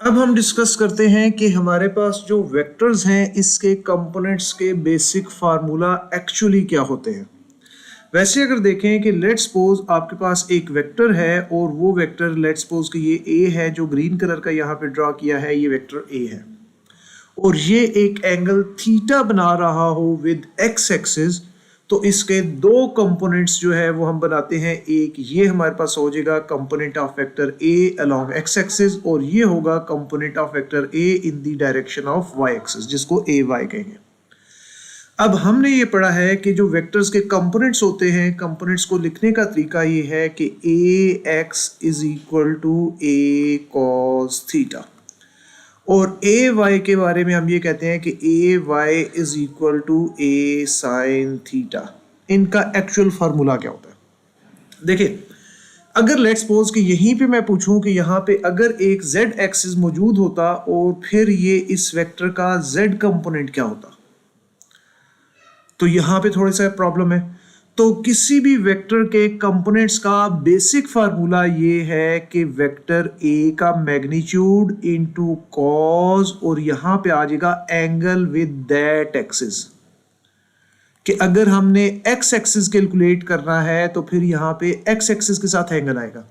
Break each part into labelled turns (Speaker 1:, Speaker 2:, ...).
Speaker 1: अब हम डिस्कस करते हैं कि हमारे पास जो वेक्टर्स हैं इसके कंपोनेंट्स के बेसिक फार्मूला एक्चुअली क्या होते हैं। वैसे अगर देखें कि लेट्स सपोज आपके पास एक वेक्टर है और वो वेक्टर लेट्स सपोज कि ये ए है, जो ग्रीन कलर का यहाँ पे ड्रॉ किया है ये वेक्टर ए है और ये एक एंगल थीटा बना रहा हो विद एक्स एक्सिस, तो इसके दो कंपोनेंट्स जो है वो हम बनाते हैं। एक ये हमारे पास हो जाएगा component of vector A along X axis और ये होगा component of vector A in the direction of Y axis, जिसको ए वाई कहेंगे। अब हमने ये पढ़ा है कि जो वेक्टर्स के कंपोनेंट्स होते हैं, कंपोनेंट्स को लिखने का तरीका ये है कि A X is equal to A cos theta, और ए वाई के बारे में हम ये कहते हैं कि A Y is equal to A sine theta. इनका एक्चुअल फार्मूला क्या होता है? देखिए, अगर लेट्स सपोज कि यहीं पे मैं पूछूं कि यहाँ पे अगर एक z एक्सिस मौजूद होता और फिर ये इस वेक्टर का z कंपोनेंट क्या होता, तो यहाँ पे थोड़ा सा प्रॉब्लम है। तो किसी भी वेक्टर के कंपोनेंट्स का बेसिक फार्मूला ये है कि वेक्टर ए का मैग्नीट्यूड इनटू कॉस और यहाँ पे आ जाएगा एंगल विद दैट एक्सिस, कि अगर हमने एक्स एक्सिस कैलकुलेट करना है तो फिर यहाँ पे एक्स एक्सिस के साथ एंगल आएगा।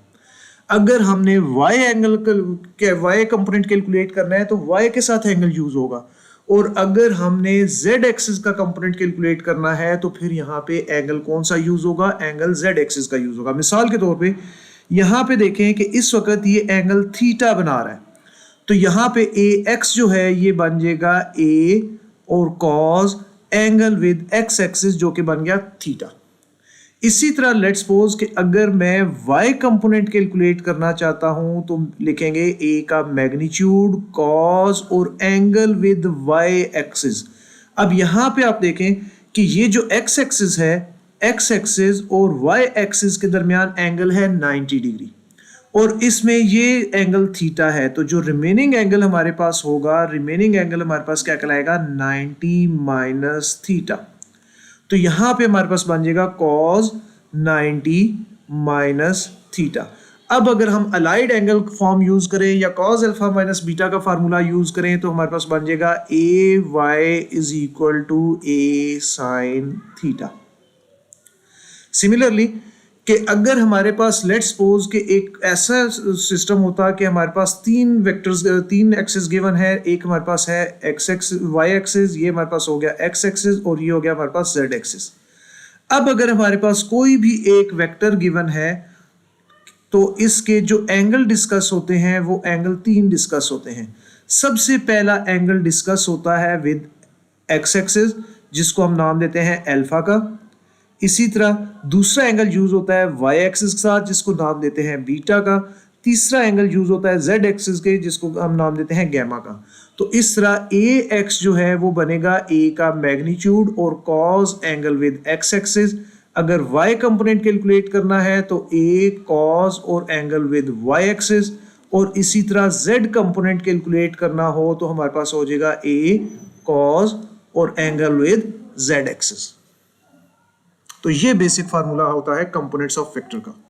Speaker 1: अगर हमने वाई एंगल के वाई कंपोनेंट कैलकुलेट करना है तो वाई के साथ एंगल यूज होगा, और अगर हमने z एक्सिस का कंपोनेंट कैलकुलेट करना है तो फिर यहाँ पे एंगल कौन सा यूज होगा? एंगल z एक्सिस का यूज होगा। मिसाल के तौर पे यहाँ पे देखें कि इस वक्त ये एंगल थीटा बना रहा है, तो यहाँ पे ax जो है ये बन जाएगा a और cos angle with x axis जो कि बन गया थीटा। इसी तरह लेट्स सपोज कि अगर मैं y कंपोनेंट कैलकुलेट करना चाहता हूं तो लिखेंगे a का मैग्नीट्यूड cos और एंगल विद y एक्सिस। अब यहां पे आप देखें कि ये जो x एक्सिस है, x एक्सिस और y एक्सिस के दरमियान एंगल है 90 डिग्री और इसमें ये एंगल थीटा है, तो जो रिमेनिंग एंगल हमारे पास होगा, रिमेनिंग एंगल हमारे पास क्या कहलाएगा? 90 माइनस थीटा। तो यहां पे हमारे पास बन जाएगा cos 90 माइनस थीटा। अब अगर हम अलाइड एंगल फॉर्म यूज करें या cos अल्फा माइनस बीटा का फार्मूला यूज करें तो हमारे पास बन जाएगा A Y is equal to A sine theta. Similarly कि अगर हमारे पास लेट्स सपोज कि एक ऐसा सिस्टम होता कि हमारे पास तीन वेक्टर्स, तीन एक्सिस गिवन है, एक हमारे पास है एक्स एक्सिस वाई एक्सिस, ये हमारे पास हो गया एक्स एक्सिस और ये हो गया हमारे पास जेड एक्सिस। अब अगर हमारे पास कोई भी एक वेक्टर गिवन है तो इसके जो एंगल डिस्कस होते हैं वो एंगल तीन डिस्कस होते हैं। सबसे पहला एंगल डिस्कस होता है विद एक्स एक्सिस जिसको हम नाम देते हैं अल्फा का। इसी तरह दूसरा एंगल यूज होता है वाई एक्सिस के साथ जिसको नाम देते हैं बीटा का। तीसरा एंगल यूज होता है जेड एक्सिस के जिसको हम नाम देते हैं गैमा का। तो इस तरह ए एक्स जो है वो बनेगा ए का मैग्नीट्यूड और cos angle with x axis. अगर वाई कंपोनेंट कैलकुलेट करना है तो ए कॉस और एंगल विद वाई एक्सिस, और इसी तरह जेड कंपोनेंट कैलकुलेट करना हो तो हमारे पास हो जाएगा ए कॉस और एंगल विद जेड एक्सिस। तो ये बेसिक फार्मूला होता है कंपोनेंट्स ऑफ वेक्टर का।